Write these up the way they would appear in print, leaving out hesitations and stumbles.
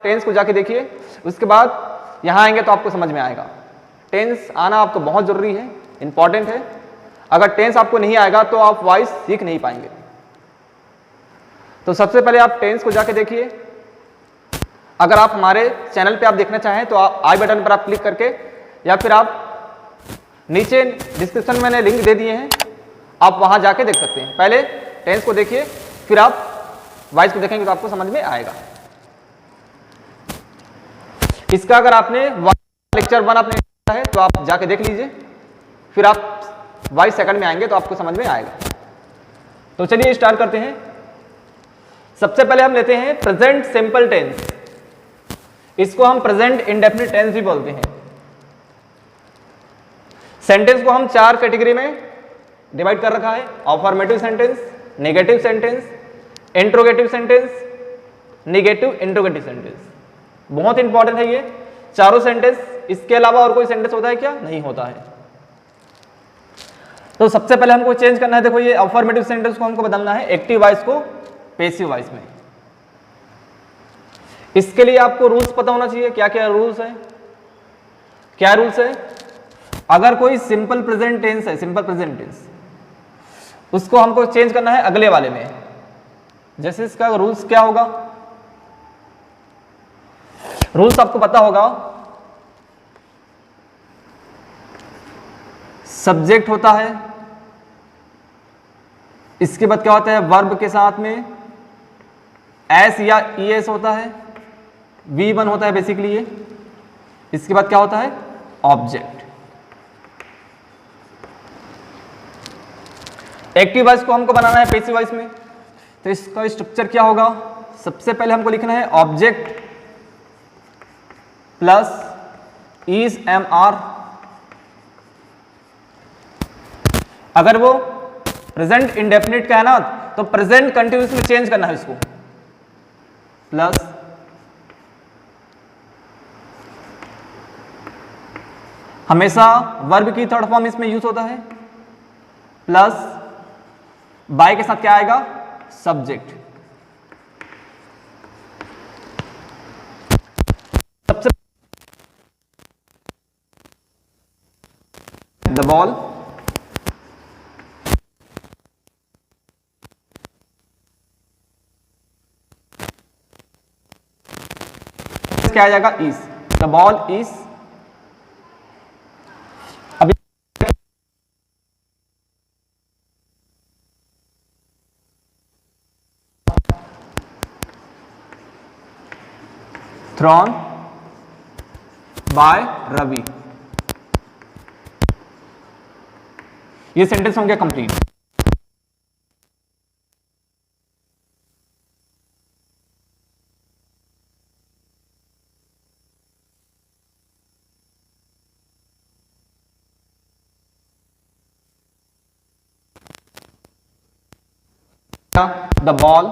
Tense को जाके देखिए, उसके बाद यहाँ आएंगे तो आपको समझ में आएगा। टेंस आना आपको बहुत जरूरी है, इंपॉर्टेंट है। अगर टेंस आपको नहीं आएगा तो आप वॉइस सीख नहीं पाएंगे। तो सबसे पहले आप टेंस को जाके देखिए। अगर आप हमारे चैनल पे आप देखना चाहें तो आप आई बटन पर आप क्लिक करके, या फिर आप नीचे डिस्क्रिप्शन में मैंने लिंक दे दिए हैं, आप वहां जाके देख सकते हैं। पहले टेंस को देखिए, फिर आप वॉइस को देखेंगे तो आपको समझ में आएगा। इसका अगर आपने लेक्चर 1 आपने देखा है तो आप जाके देख लीजिए, फिर आप वॉइस सेकंड में आएंगे तो आपको समझ में आएगा। तो चलिए स्टार्ट करते हैं। सबसे पहले हम लेते हैं प्रेजेंट सिंपल टेंस। इसको हम प्रेजेंट इंडेफिनिट टेंस भी बोलते हैं। सेंटेंस को हम 4 कैटेगरी में डिवाइड कर रखा है। Affirmative sentence, negative sentence, interrogative sentence, negative interrogative sentence. बहुत इंपॉर्टेंट है ये चारों सेंटेंस। इसके अलावा और कोई सेंटेंस होता है क्या? नहीं होता है। तो सबसे पहले हमको चेंज करना है। देखो ये अफर्मेटिव सेंटेंस को हमको बदलना है एक्टिव वॉइस को पैसिव वॉइस में। इसके लिए आपको रूल्स पता होना चाहिए। क्या क्या रूल्स है? क्या रूल्स है? अगर कोई सिंपल प्रेजेंट टेंस है, सिंपल प्रेजेंट टेंस, उसको हमको चेंज करना है अगले वाले में। जैसे इसका रूल्स क्या होगा? रूल्स आपको पता होगा, सब्जेक्ट होता है, इसके बाद क्या होता है? वर्ब के साथ में एस या ईएस होता है, V1 होता है बेसिकली ये। इसके बाद क्या होता है? ऑब्जेक्ट। एक्टिव वॉइस को हमको बनाना है पैसिव वॉइस में, तो इसका स्ट्रक्चर क्या होगा? सबसे पहले हमको लिखना है ऑब्जेक्ट प्लस इज MR। अगर वो प्रेजेंट इंडेफिनिट का है ना, तो प्रेजेंट कंटिन्यूअस में चेंज करना है इसको, प्लस हमेशा वर्ब की थर्ड फॉर्म इसमें यूज होता है, प्लस बाय के साथ क्या आएगा? सब्जेक्ट। सबसे द बॉल, क्या आ जाएगा? इज। The ball is. अभी थ्रोन बाय रवि। ये सेंटेंस हो गया complete. The ball,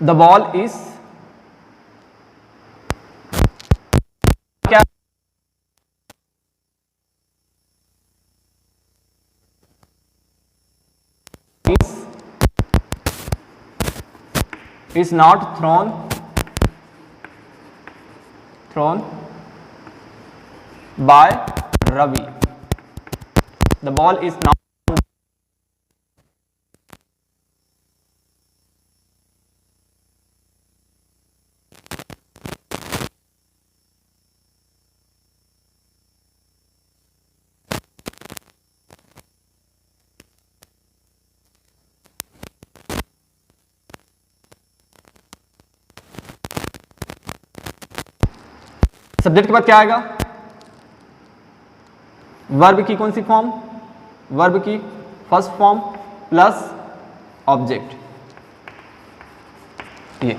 the ball is क्या? is not thrown by Ravi. The ball is not subject के बाद क्या आएगा? वर्ब की कौन सी फॉर्म? वर्ब की फर्स्ट फॉर्म प्लस ऑब्जेक्ट। ये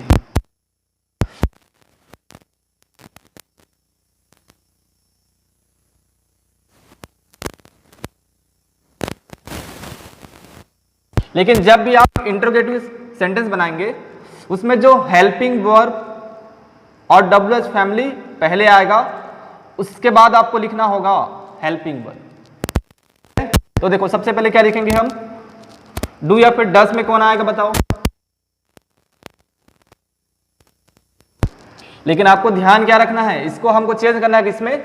लेकिन जब भी आप इंटरोगेटिव सेंटेंस बनाएंगे, उसमें जो हेल्पिंग वर्ब और WH फैमिली पहले आएगा, उसके बाद आपको लिखना होगा हेल्पिंग वर्ब। तो देखो सबसे पहले क्या लिखेंगे हम, डू या फिर डस में कौन आएगा बताओ। लेकिन आपको ध्यान क्या रखना है, इसको हमको चेंज करना है किसमें,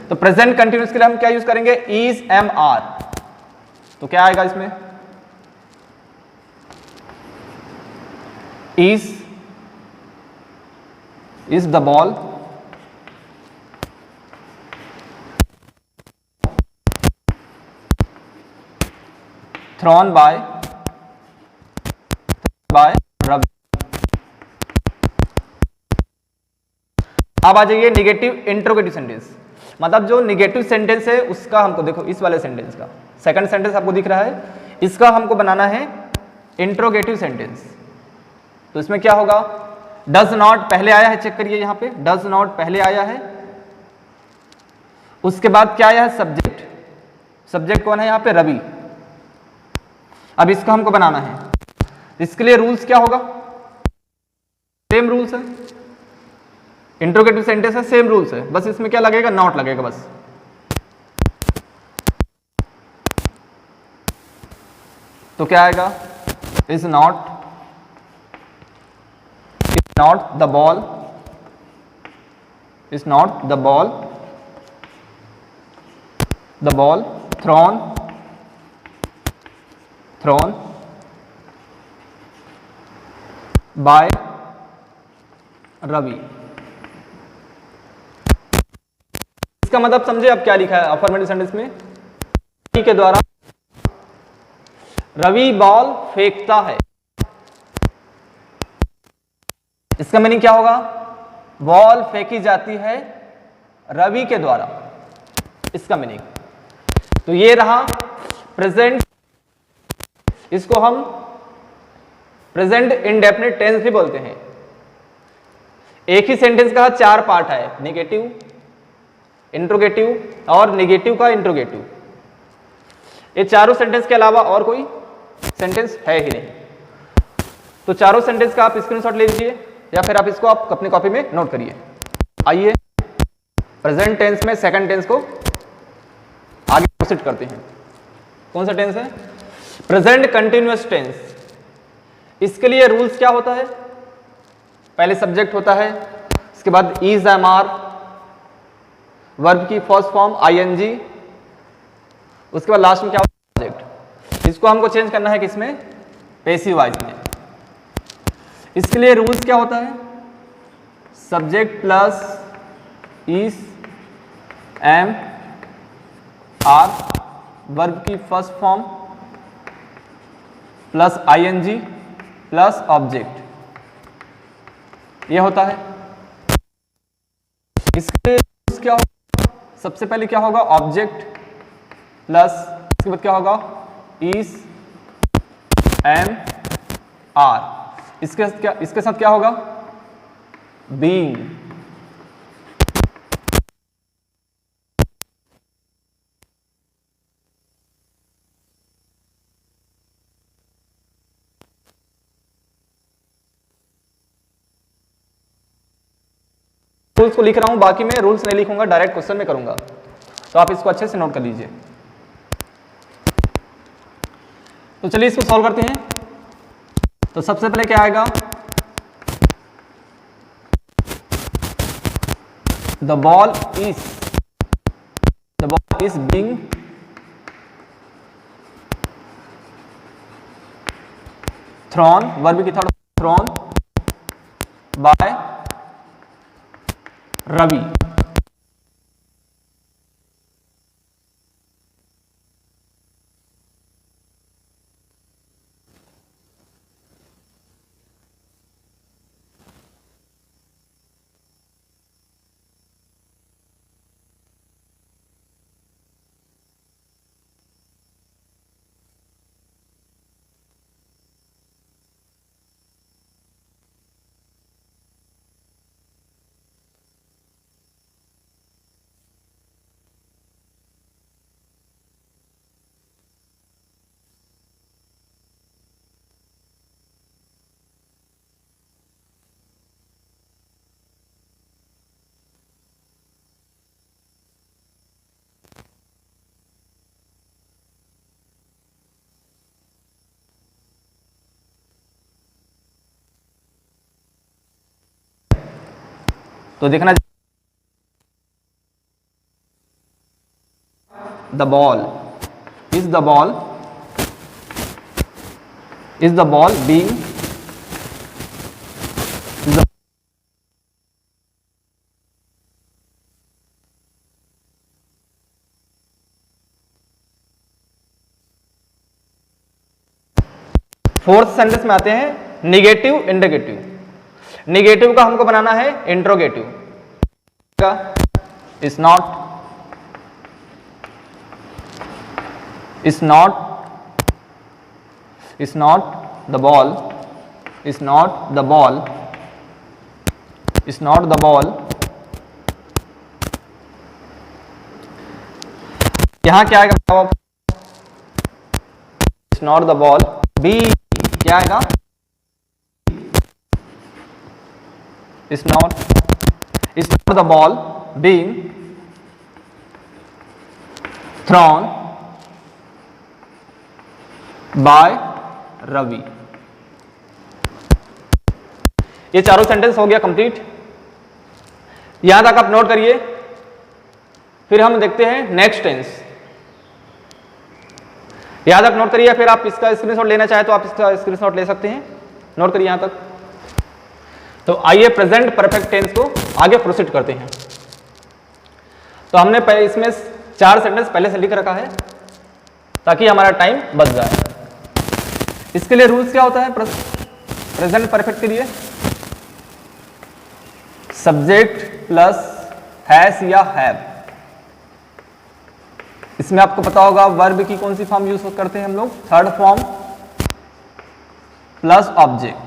तो प्रेजेंट कंटिन्यूस के लिए हम क्या यूज करेंगे, इज एम आर। तो क्या आएगा इसमें, is the ball thrown by Ravi. अब आ जाइए निगेटिव इंट्रोगेटिव सेंटेंस, मतलब जो निगेटिव सेंटेंस है उसका हमको देखो, इस वाले सेंटेंस का सेकंड सेंटेंस आपको दिख रहा है, इसका हमको बनाना है इंट्रोगेटिव सेंटेंस। तो इसमें क्या होगा, डज नॉट पहले आया है, चेक करिए यहां पे डज नॉट पहले आया है, उसके बाद क्या आया है, सब्जेक्ट। सब्जेक्ट कौन है यहां पे, रवि। अब इसका हमको बनाना है, इसके लिए रूल्स क्या होगा, सेम रूल्स है, इंट्रोगेटिव सेंटेंस है, सेम रूल्स है, बस इसमें क्या लगेगा, नॉट लगेगा बस। तो क्या आएगा, is not the ball, is not the ball thrown by Ravi. इसका मतलब समझे अब क्या लिखा है अफर्मेटिव सेंटेंस में, रवि के द्वारा, रवि बॉल फेंकता है। इसका मीनिंग क्या होगा, बॉल फेंकी जाती है रवि के द्वारा, इसका मीनिंग। तो ये रहा प्रेजेंट, इसको हम प्रेजेंट इंडेफिनिट टेंस भी बोलते हैं। एक ही सेंटेंस का 4 पार्ट है, नेगेटिव, इंट्रोगेटिव और नेगेटिव का इंट्रोगेटिव। ये चारों सेंटेंस के अलावा और कोई सेंटेंस है ही नहीं। तो चारों सेंटेंस का आप स्क्रीनशॉट ले लीजिए या फिर आप इसको आप अपनी कॉपी में नोट करिए। आइए प्रेजेंट टेंस में सेकंड टेंस को आगे प्रोसीड करते हैं। कौन सा टेंस है, प्रेजेंट कंटिन्यूअस टेंस। इसके लिए रूल्स क्या होता है, पहले सब्जेक्ट होता है, इसके बाद इज एम आर, वर्ब की फर्स्ट फॉर्म आईएनजी, उसके बाद लास्ट में क्या होता है, सब्जेक्ट। इसको हमको चेंज करना है किसमें, पैसिव वॉइस में। इसके लिए रूल्स क्या होता है, subject plus is am are, verb की first form plus ING plus object, ये होता है। इसके क्या होगा, सबसे पहले क्या होगा, ऑब्जेक्ट प्लस इसके बाद क्या होगा, इज एम आर, इसके साथ क्या होगा, बीइंग। रूल्स को लिख रहा हूं, बाकी मैं रूल्स नहीं लिखूंगा, डायरेक्ट क्वेश्चन में करूंगा, तो आप इसको अच्छे से नोट कर लीजिए। तो चलिए इसको सॉल्व करते हैं। तो सबसे पहले क्या आएगा, the ball is being thrown, verb की थर्ड थ्रोन बाय रवि। तो देखना, the ball is the ball being fourth sentence में आते हैं निगेटिव इंडिकेटिव। निगेटिव का हमको बनाना है interrogative. Is not the ball यहां क्या आएगा? Is not the ball be क्या आएगा? Is not the ball being thrown by Ravi. ये चारों सेंटेंस हो गया कंप्लीट। यहां तक आप नोट करिए। फिर हम देखते हैं नेक्स्ट टेंस। यहां तक नोट करिए, फिर आप इसका स्क्रीनशॉट लेना चाहे तो आप इसका स्क्रीनशॉट ले सकते हैं। नोट करिए यहां तक। तो आइए प्रेजेंट परफेक्ट टेंस को आगे प्रोसीड करते हैं। तो हमने इसमें 4 सेंटेंस पहले से लिख रखा है ताकि हमारा टाइम बच जाए। इसके लिए रूल्स क्या होता है प्रेजेंट परफेक्ट के लिए? सब्जेक्ट प्लस हैज या हैव। इसमें आपको पता होगा वर्ब की कौन सी फॉर्म यूज करते हैं हम लोग? Third form plus object.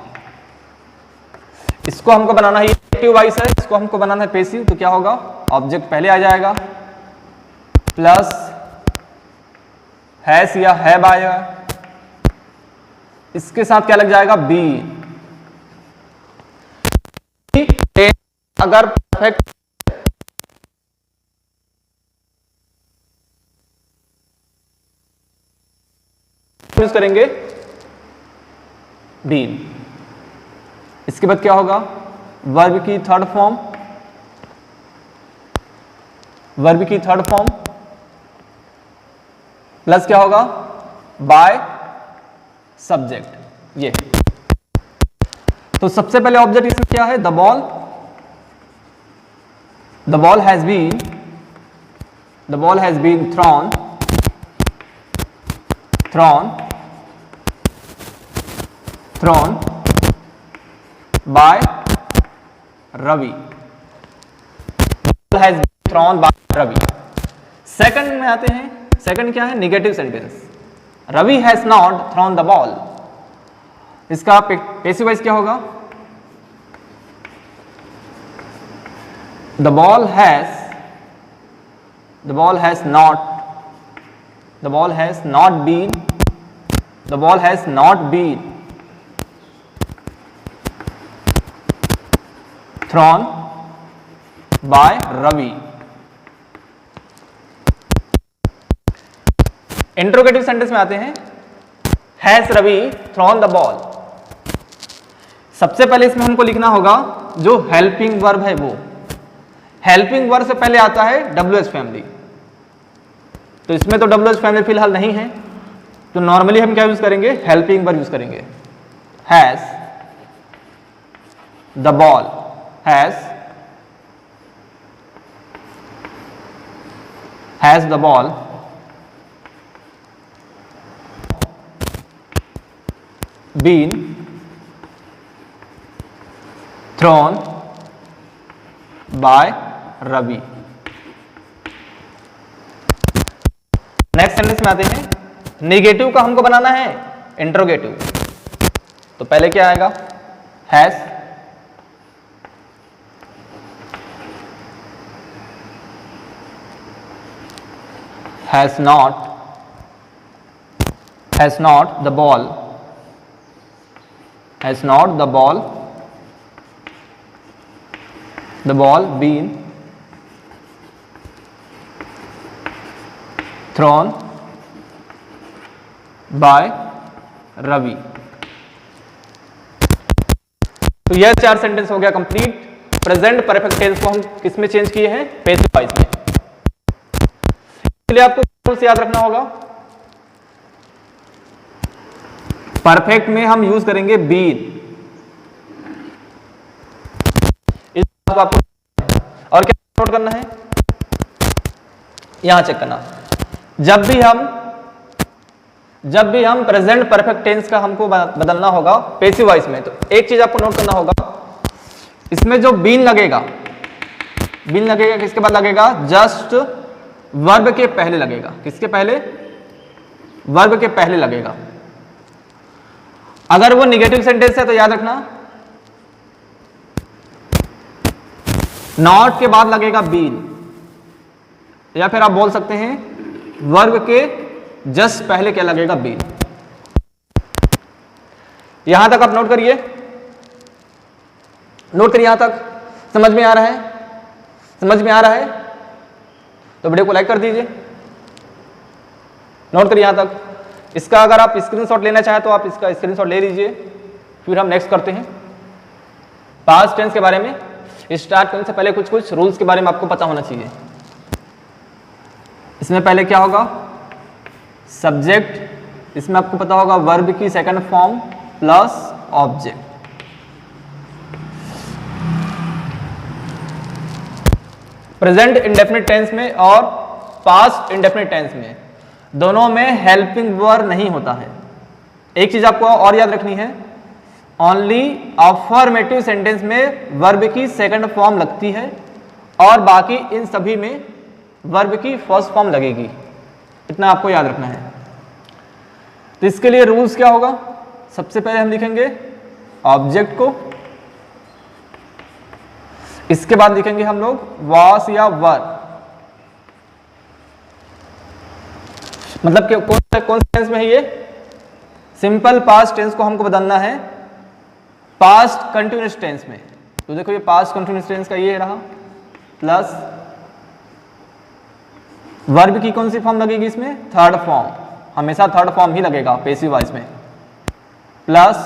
इसको हमको बनाना है एक्टिव वॉइस है, इसको हमको बनाना है पैसिव। तो क्या होगा? ऑब्जेक्ट पहले आ जाएगा प्लस हैज या हैव आएगा। इसके साथ क्या लग जाएगा? बी। अगर परफेक्ट यूज करेंगे बीन। इसके बाद क्या होगा? वर्ब की थर्ड फॉर्म प्लस क्या होगा? By subject. ये तो सबसे पहले ऑब्जेक्ट इसमें क्या है? The ball has been thrown by Ravi. Has been thrown by Ravi. Second में आते हैं। सेकंड क्या है? Negative sentence. Ravi has not thrown the ball. इसका पैसिव वॉइस क्या होगा? The ball has not been thrown by Ravi. Interrogative sentence में आते हैं। Has Ravi thrown the ball. सबसे पहले इसमें हमको लिखना होगा जो हेल्पिंग वर्ब है वो। हेल्पिंग वर्ब से पहले आता है WH फैमिली। तो इसमें तो WH फैमिली फिलहाल नहीं है, तो नॉर्मली हम क्या यूज करेंगे? हेल्पिंग वर्ब यूज करेंगे। Has the ball been thrown by Ravi. Next sentence में आते हैं। नेगेटिव का हमको बनाना है इंट्रोगेटिव। तो पहले क्या आएगा? Has not the ball been thrown by Ravi. तो यह 4 सेंटेंस हो गया कंप्लीट। प्रेजेंट परफेक्ट टेंस को हम किस में चेंज किए हैं? पैसिव वॉइस में। इसलिए आपको रूल्स याद रखना होगा। परफेक्ट में हम यूज करेंगे बीन, इस बात को आपको और क्या नोट करना है, यहां चेक करना। जब भी हम प्रेजेंट परफेक्ट टेंस का हमको बदलना होगा पैसिव वॉइस में, तो एक चीज आपको नोट करना होगा, इसमें जो बीन लगेगा किसके बाद लगेगा? जस्ट वर्ब के पहले लगेगा। किसके पहले? वर्ब के पहले लगेगा। अगर वो निगेटिव सेंटेंस है तो याद रखना नॉट के बाद लगेगा बीन, या फिर आप बोल सकते हैं वर्ब के जस्ट पहले क्या लगेगा? बीन। यहां तक आप नोट करिए, यहां तक समझ में आ रहा है? समझ में आ रहा है तो वीडियो को लाइक कर दीजिए। नोट करिए यहां तक। इसका अगर आप स्क्रीनशॉट लेना चाहें तो आप इसका स्क्रीनशॉट ले लीजिए। फिर हम नेक्स्ट करते हैं पास्ट टेंस के बारे में। स्टार्ट करने से पहले कुछ रूल्स के बारे में आपको पता होना चाहिए। इसमें पहले क्या होगा? सब्जेक्ट, इसमें आपको पता होगा वर्ब की second form plus object. Present indefinite tense में और पास्ट इंडेफिनिट टेंस में दोनों में हेल्पिंग वर्ब नहीं होता है। एक चीज आपको और याद रखनी है, ओनली अफर्मेटिव सेंटेंस में वर्ब की सेकंड फॉर्म लगती है और बाकी इन सभी में वर्ब की फर्स्ट फॉर्म लगेगी। इतना आपको याद रखना है। तो इसके लिए रूल्स क्या होगा? सबसे पहले हम लिखेंगे ऑब्जेक्ट को, इसके बाद लिखेंगे हम लोग वास या वर, मतलब कि कौन से टेंस में है ये? सिंपल पास्ट टेंस को हमको बदलना है पास्ट कंटिन्यूअस टेंस में। तो देखो ये पास्ट कंटिन्यूअस टेंस का ये रहा, प्लस वर्ब की कौन सी फॉर्म लगेगी इसमें? थर्ड फॉर्म, हमेशा थर्ड फॉर्म ही लगेगा पैसिव वॉइस में, प्लस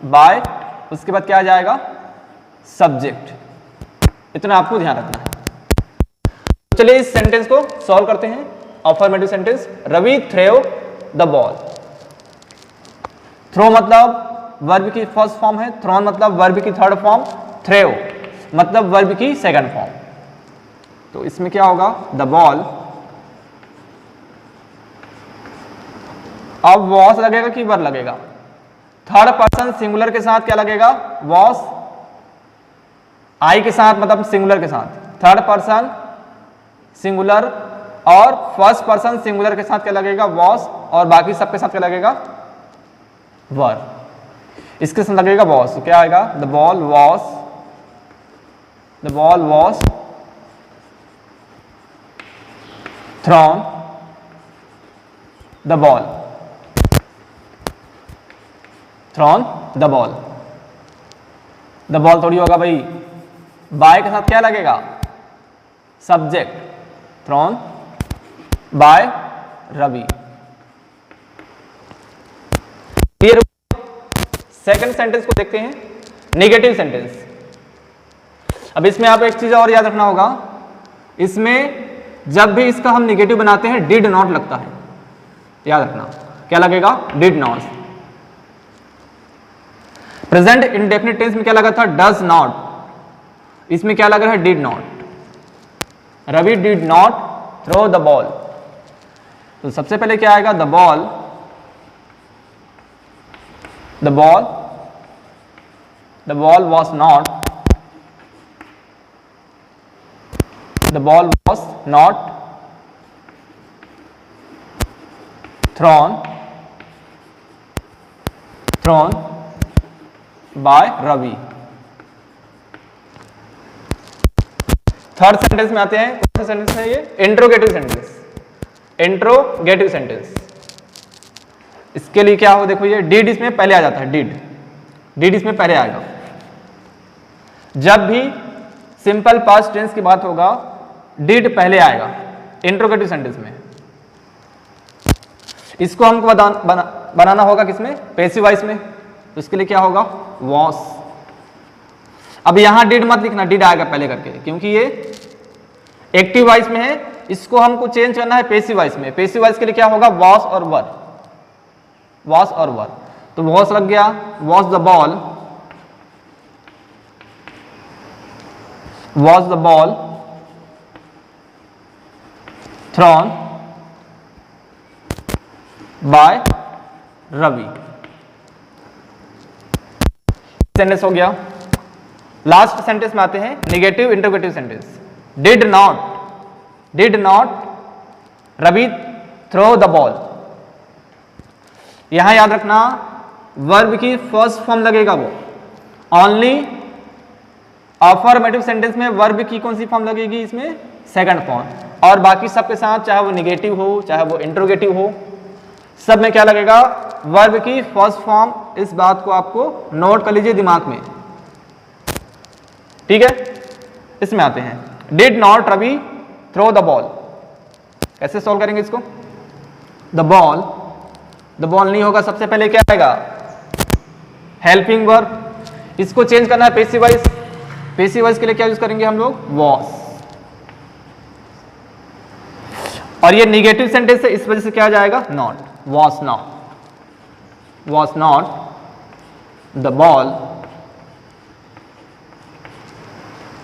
बाय, उसके बाद क्या आ जाएगा? सब्जेक्ट। इतना आपको ध्यान रखना है। चलिए इस सेंटेंस को सॉल्व करते हैं। Affirmative sentence, Ravi throw the ball. Throw मतलब वर्ब की फर्स्ट फॉर्म है, थ्रोन मतलब वर्ब की थर्ड फॉर्म, थ्रो मतलब वर्ब की सेकंड फॉर्म। तो इसमें क्या होगा? The ball. अब वॉस लगेगा कि वर लगेगा? थर्ड पर्सन सिंगुलर के साथ क्या लगेगा? वॉस। आई के साथ मतलब सिंगुलर के साथ थर्ड पर्सन सिंगुलर, और फर्स्ट पर्सन सिंगुलर के साथ क्या लगेगा? वॉस, और बाकी सबके साथ क्या लगेगा? वर। इसके साथ लगेगा वॉस, तो क्या आएगा? The ball was, the ball was thrown the ball, thrown the ball. The ball थोड़ी होगा भाई, बाय के साथ क्या लगेगा? Subject, thrown by Ravi. Second sentence को देखते हैं, नेगेटिव सेंटेंस। अब इसमें आप एक चीज और याद रखना होगा, इसमें जब भी इसका हम नेगेटिव बनाते हैं डिड नॉट लगता है। याद रखना क्या लगेगा? Did not. Present indefinite tense में क्या लगा था? Does not. इसमें क्या लग रहा है? Did not. Ravi did not throw the ball. तो सबसे पहले क्या आएगा? The ball, the ball, the ball was not, the ball was not thrown by Ravi. Third sentence में आते हैं। कौन सा सेंटेंस है ये? Interrogative sentence. इंट्रोगेटिव सेंटेंस, इसके लिए क्या हो? देखो ये डिड इसमें पहले आ जाता है, डिड इसमें पहले आएगा। जब भी सिंपल पास्ट टेंस की बात होगा डिड पहले आएगा इंट्रोगेटिव सेंटेंस में। इसको हमको बनाना होगा किसमें? पैसिव वॉइस में। तो इसके लिए क्या होगा? वॉस। अब यहां डिड मत लिखना, डिड आएगा पहले करके, क्योंकि ये एक्टिव वॉइस में है, इसको हमको चेंज करना है पैसिव वॉइस में। पैसिव वॉइस के लिए क्या होगा, वॉस और वर, वॉस और वर। तो वॉस लग गया, was the ball, was the ball thrown by Ravi. Sentence हो गया। लास्ट सेंटेंस में आते हैं negative interrogative sentence. Did not Ravi throw the ball. यहां याद रखना वर्ब की फर्स्ट फॉर्म लगेगा वो, ओनली अफर्मेटिव सेंटेंस में वर्ब की कौन सी फॉर्म लगेगी, इसमें सेकंड फॉर्म, और बाकी सबके साथ चाहे वो निगेटिव हो चाहे वो इंटरोगेटिव हो, सब में क्या लगेगा, वर्ब की फर्स्ट फॉर्म। इस बात को आपको नोट कर लीजिए दिमाग में, ठीक है। इसमें आते हैं did not Ravi throw the ball. कैसे सॉल्व करेंगे इसको, द बॉल नहीं होगा, सबसे पहले क्या आएगा, हेल्पिंग वर्ब। इसको चेंज करना है पैसिव वॉइस। पैसिव वॉइस के लिए क्या यूज करेंगे हम लोग, वॉस। और ये निगेटिव सेंटेंस है, इस वजह से क्या आ जाएगा, not, was not the ball,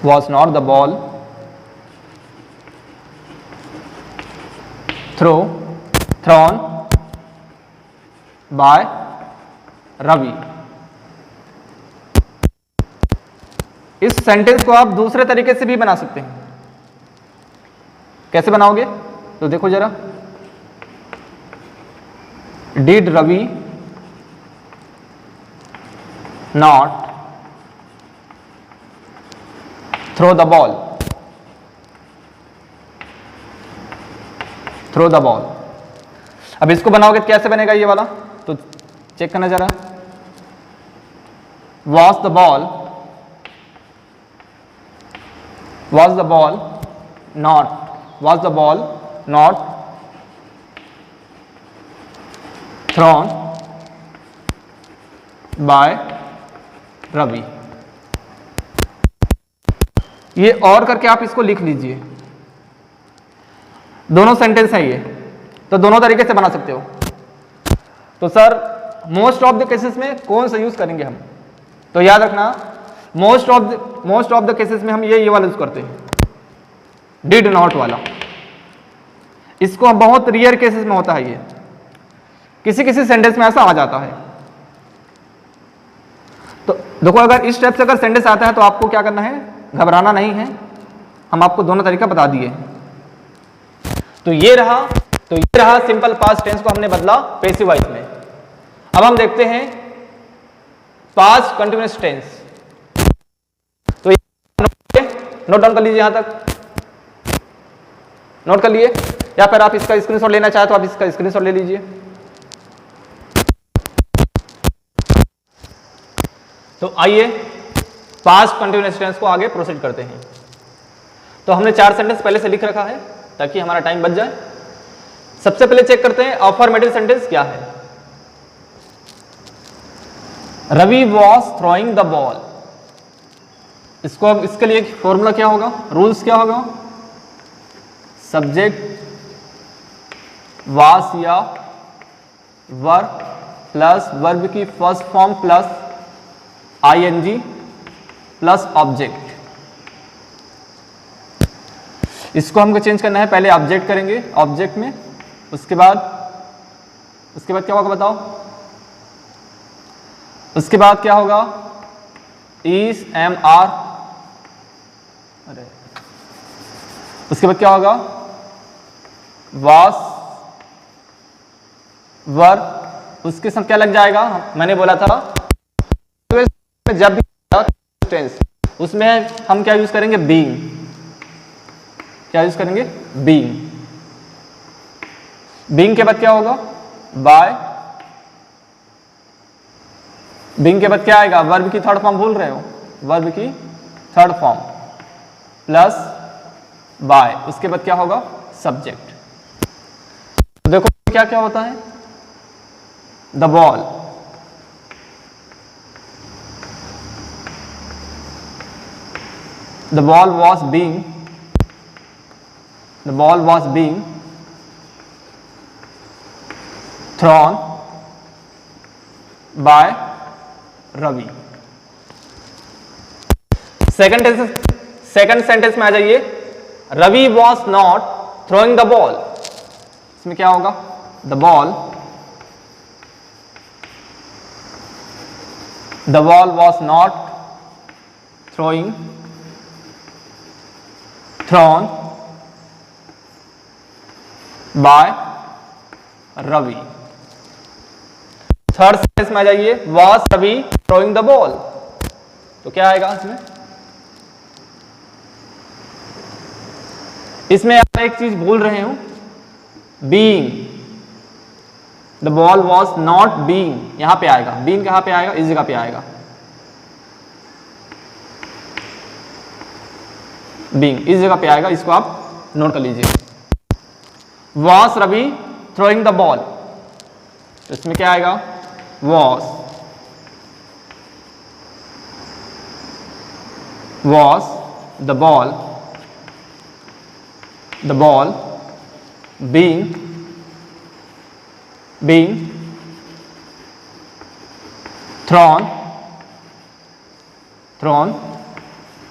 was not the ball thrown by Ravi. इस सेंटेंस को आप दूसरे तरीके से भी बना सकते हैं। कैसे बनाओगे, तो देखो जरा, did Ravi not throw the ball, throw the ball. अब इसको बनाओगे तो कैसे बनेगा ये वाला, तो चेक करना जरा, was the ball not thrown by Ravi. ये और करके आप इसको लिख लीजिए, दोनों सेंटेंस है ये, तो दोनों तरीके से बना सकते हो। तो sir most of the cases में कौन सा यूज करेंगे हम, तो याद रखना मोस्ट ऑफ द केसेस में हम ये वाला यूज करते हैं, डिड नॉट वाला। इसको हम बहुत रेयर केसेस में होता है, ये किसी किसी सेंटेंस में ऐसा आ जाता है। तो देखो अगर इस टाइप से अगर सेंटेंस आता है तो आपको क्या करना है, घबराना नहीं है, हम आपको दोनों तरीका बता दिए। तो ये रहा सिंपल पास्ट टेंस को हमने बदला पैसिव वॉइस में। अब हम देखते हैं पास्ट कंटिन्यूअस टेंस। तो नोट डाउन कर लीजिए, यहां तक नोट कर लिए, या फिर आप इसका स्क्रीनशॉट लेना चाहे तो आप इसका स्क्रीनशॉट ले लीजिए। तो आइए पास्ट कंटिन्यूअस टेंस को आगे प्रोसीड करते हैं। तो हमने 4 सेंटेंस पहले से लिख रखा है ताकि हमारा टाइम बच जाए। सबसे पहले चेक करते हैं अफर्मेटिव सेंटेंस क्या है। Ravi was throwing the ball. इसको अब इसके लिए फॉर्मूला क्या होगा, रूल्स क्या होगा, सब्जेक्ट वास या वर्ब प्लस वर्ब की first form plus ING plus object. इसको हमको चेंज करना है, पहले ऑब्जेक्ट करेंगे ऑब्जेक्ट में, उसके बाद क्या होगा बताओ, उसके बाद क्या होगा, इज एम आर, अरे उसके बाद क्या होगा, वास वर्ब, उसके साथ क्या लग जाएगा, मैंने बोला था जब भी टेंस उसमें हम क्या यूज करेंगे, बीइंग। क्या यूज करेंगे, बीइंग। बीइंग के बाद क्या होगा, बाय। बीइंग के बाद क्या आएगा, वर्ब की थर्ड फॉर्म भूल रहे हो, वर्ब की थर्ड फॉर्म प्लस बाय, उसके बाद क्या होगा, सब्जेक्ट। तो देखो क्या क्या होता है, the ball, the ball was being thrown by Ravi. Second sentence में आ जाइए, Ravi was not throwing the ball, इसमें क्या होगा, the ball was not thrown by Ravi. Third sentence में आ जाइए, was Ravi throwing the ball, तो क्या आएगा इसमें आप एक चीज भूल रहे हो, being, the ball was not being, यहां पे आएगा, बीइंग कहां पे आएगा, इस जगह पे आएगा, बीइंग इस जगह पे आएगा, इसको आप नोट कर लीजिए. Was Ravi throwing the ball, तो इसमें क्या आएगा, was the ball being thrown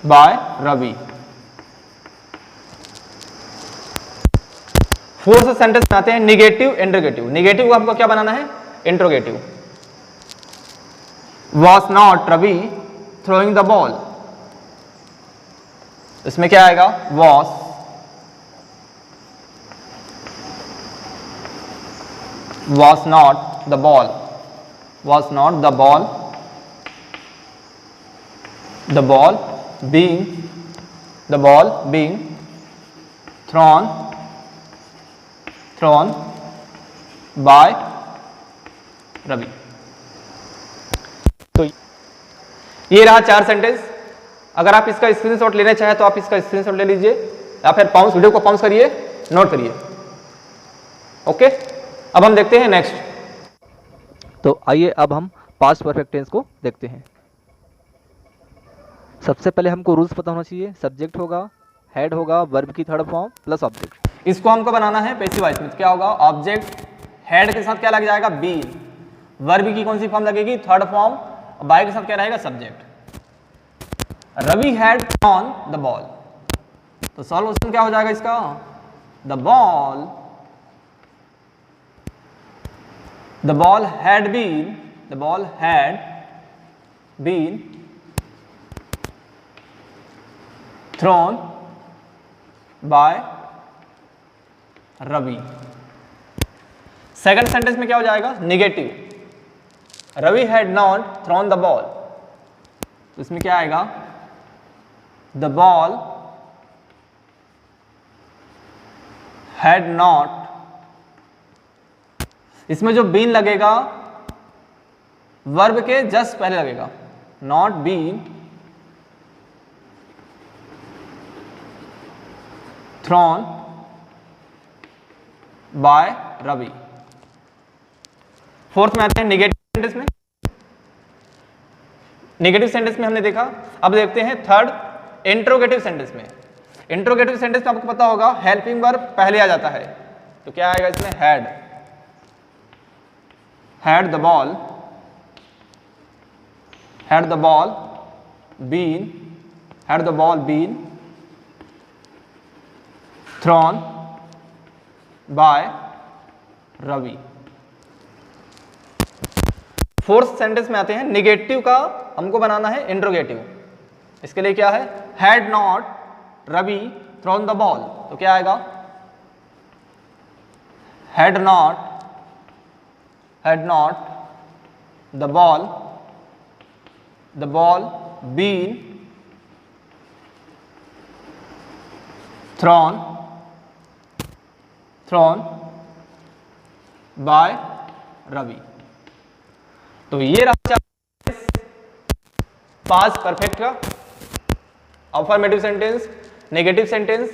by Ravi. Fourth sentence में आते हैं निगेटिव इंट्रोगेटिव. निगेटिव को आपको क्या बनाना है, interrogative. Was not Ravi throwing the ball, इसमें क्या आएगा, was not the ball being thrown by Ravi. तो ये रहा 4 सेंटेंस. अगर आप इसका स्क्रीनशॉट लेना चाहें तो आप इसका स्क्रीनशॉट ले लीजिए, या फिर वीडियो को पॉज करिए, नोट करिए. ओके, अब हम देखते हैं नेक्स्ट. तो आइए अब हम पास्ट परफेक्ट टेंस को देखते हैं. सबसे पहले हमको रूल्स पता होना चाहिए. सब्जेक्ट होगा, हेड होगा, वर्ब की थर्ड फॉर्म प्लस ऑब्जेक्ट. इसको हमको बनाना है पैसिव वॉइस में. क्या होगा, ऑब्जेक्ट, हेड के साथ क्या लग जाएगा, बीन, वर्ब की कौन सी फॉर्म लगेगी, थर्ड फॉर्म, बाय के साथ क्या रहेगा, subject. Ravi had thrown the ball, तो सॉल्यूशन क्या हो जाएगा इसका, the ball had been thrown by Ravi. Second sentence में क्या हो जाएगा, negative. Ravi had not thrown the ball, तो इसमें क्या आएगा, द बॉल हैड नॉट, इसमें जो बीन लगेगा वर्ब के जस्ट पहले लगेगा, not been thrown by Ravi. Fourth में आते हैं निगेटिव सेंटेंस में. नेगेटिव सेंटेंस में हमने देखा, अब देखते हैं थर्ड इंट्रोगेटिव सेंटेंस में. इंट्रोगेटिव सेंटेंस में आपको पता होगा हेल्पिंग वर्ब पहले आ जाता है, तो क्या आएगा इसमें, had the ball been thrown by Ravi. Fourth sentence में आते हैं, निगेटिव का हमको बनाना है इंट्रोगेटिव. इसके लिए क्या है, had not Ravi thrown the ball, तो क्या आएगा, had not the ball been thrown by Ravi. तो ये रहा पास्ट परफेक्ट का affirmative sentence, negative sentence,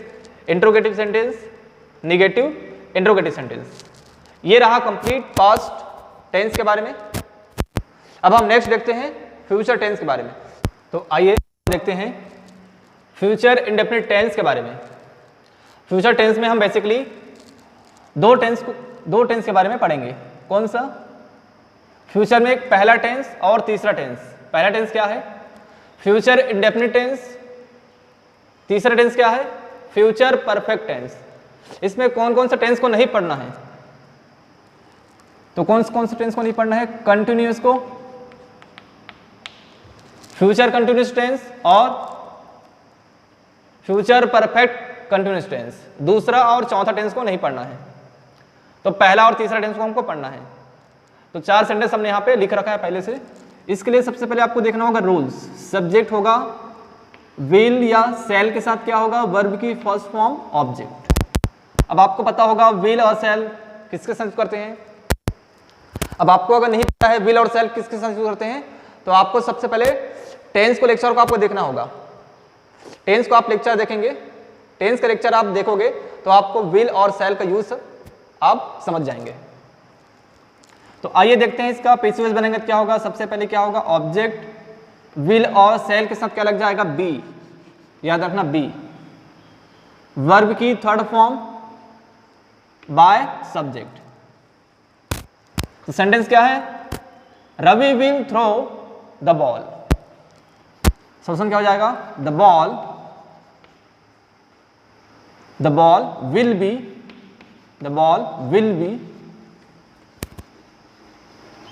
interrogative sentence, negative interrogative sentence. ये रहा कंप्लीट पास्ट टेंस के बारे में. अब हम नेक्स्ट देखते हैं फ्यूचर टेंस के बारे में. तो आइए देखते हैं फ्यूचर इंडेफिनिट टेंस के बारे में। फ्यूचर टेंस में हम बेसिकली दो टेंस के बारे में पढ़ेंगे। कौन सा? फ्यूचर में एक पहला टेंस और तीसरा टेंस। पहला टेंस क्या है? Future indefinite tense. तीसरा टेंस क्या है? Future perfect tense. इसमें कौन कौन सा टेंस को नहीं पढ़ना है? तो कौन सा टेंस को नहीं पढ़ना है? कंटिन्यूअस को, फ्यूचर कंटिन्यूअस टेंस और फ्यूचर परफेक्ट कंटिन्यूअस टेंस। दूसरा और चौथा टेंस को नहीं पढ़ना है। तो पहला और तीसरा टेंस को हमको पढ़ना है। तो 4 सेंटेंस हमने यहाँ पे लिख रखा है पहले से। इसके लिए सबसे पहले आपको देखना होगा रूल्स। सब्जेक्ट होगा विल या सेल के साथ क्या होगा? वर्ब की फर्स्ट फॉर्म ऑब्जेक्ट। अब आपको पता होगा विल और सेल किसके साथ यूज करते हैं। अब आपको अगर नहीं पता है विल और सेल किसके साथ यूज करते हैं, तो आपको सबसे पहले टेंस को लेक्चर को आपको देखना होगा। टेंस को आप लेक्चर देखेंगे, टेंस का लेक्चर आप देखोगे तो आपको विल और सेल का यूज आप समझ जाएंगे। तो आइए देखते हैं इसका पैसिव वॉइस बनेगा क्या होगा। सबसे पहले क्या होगा? ऑब्जेक्ट विल और सेल के साथ क्या लग जाएगा? बी। याद रखना बी। वर्ब की थर्ड फॉर्म बाय सब्जेक्ट। तो सेंटेंस क्या है? Ravi will throw the ball. Solution क्या हो जाएगा? The ball will be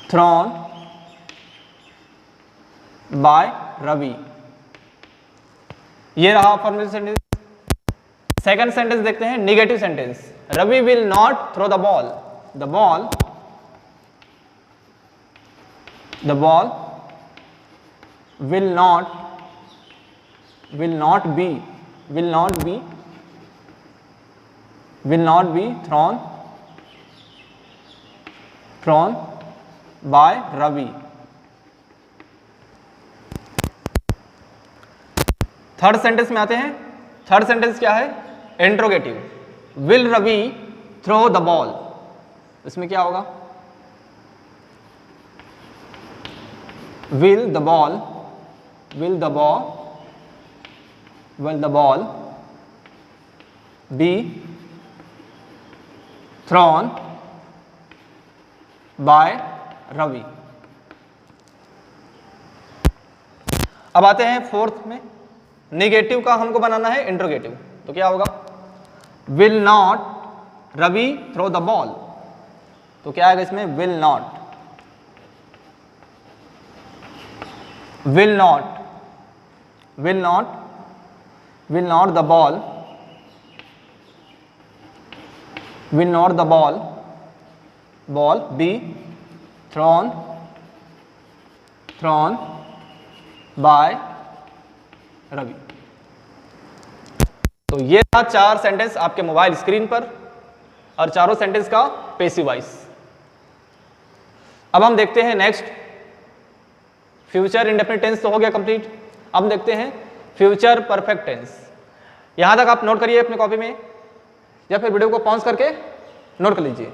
thrown by Ravi. ये रहा फॉर्मेटिव सेंटेंस। सेकंड सेंटेंस देखते हैं, negative sentence. Ravi will not throw the ball. The ball will not be thrown by Ravi। Third sentence में आते हैं। थर्ड सेंटेंस क्या है? Interrogative. Will Ravi throw the ball. इसमें क्या होगा? will the ball be thrown by Ravi। अब आते हैं फोर्थ में। निगेटिव का हमको बनाना है इंट्रोगेटिव। तो क्या होगा? will not Ravi throw the ball। तो क्या आएगा इसमें? will not the ball be thrown by Ravi। तो ये था 4 सेंटेंस आपके मोबाइल स्क्रीन पर और चारों सेंटेंस का पैसिव वॉइस। अब हम देखते हैं नेक्स्ट। फ्यूचर इंडेफिनिट टेंस तो हो गया कंप्लीट। अब देखते हैं फ्यूचर परफेक्ट टेंस। यहां तक आप नोट करिए अपने कॉपी में या फिर वीडियो को पॉज करके नोट कर लीजिए।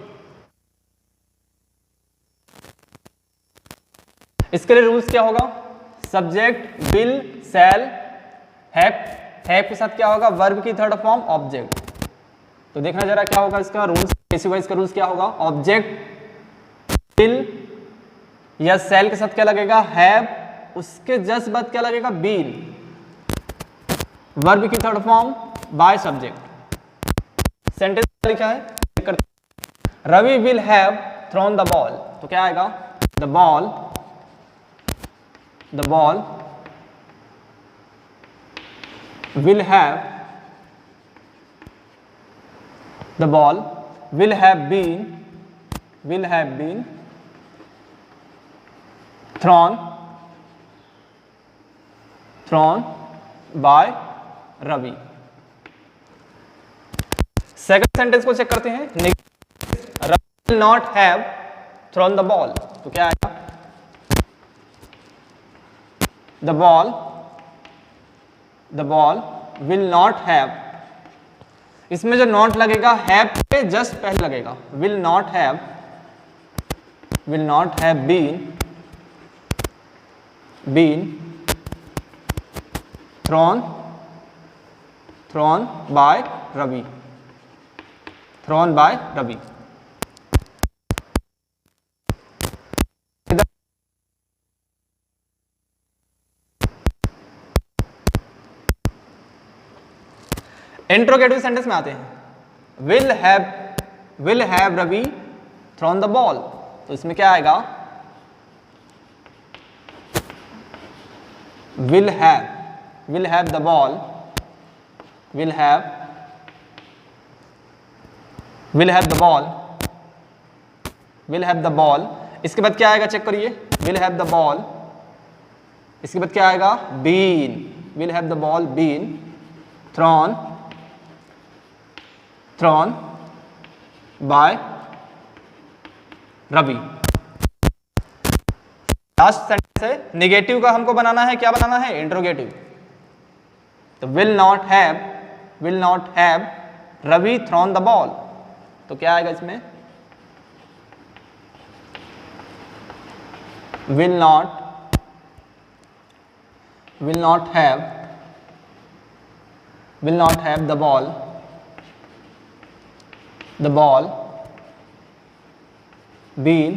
इसके लिए रूल्स क्या होगा? सब्जेक्ट विल सेल हैव के साथ क्या होगा? वर्ब की थर्ड फॉर्म ऑब्जेक्ट। तो देखना जरा क्या होगा इसका रूल्स। पैसिव वॉइस का रूल्स क्या होगा? ऑब्जेक्ट विल या सेल के साथ क्या लगेगा? हैव। उसके जस्ट बाद क्या लगेगा? बीन। वर्ब की third form by subject. Sentence लिखा है, Ravi will have thrown the ball. तो क्या आएगा? The ball will have been thrown by Ravi। Second sentence को चेक करते हैं। Ravi will not have thrown the ball। तो क्या आएगा? The ball will not have। इसमें जो नॉट लगेगा हैव पे जस्ट पहले लगेगा। will not have been thrown thrown by Ravi, thrown by Ravi. Interrogative sentence में आते हैं। Will have Ravi thrown the ball, तो इसमें क्या आएगा? Will have the ball, will have the ball, will have the ball. इसके बाद क्या आएगा चेक करिए, विल हैव द बॉल, इसके बाद क्या आएगा? Been, will have the ball been thrown by Ravi. Last sentence है, निगेटिव का हमको बनाना है, क्या बनाना है? इंट्रोगेटिव। तो will not have Ravi thrown the ball, तो क्या आएगा इसमें? Will not have the ball been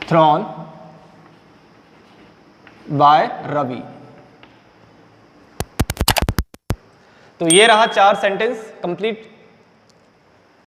thrown by Ravi. तो ये रहा 4 सेंटेंस कंप्लीट।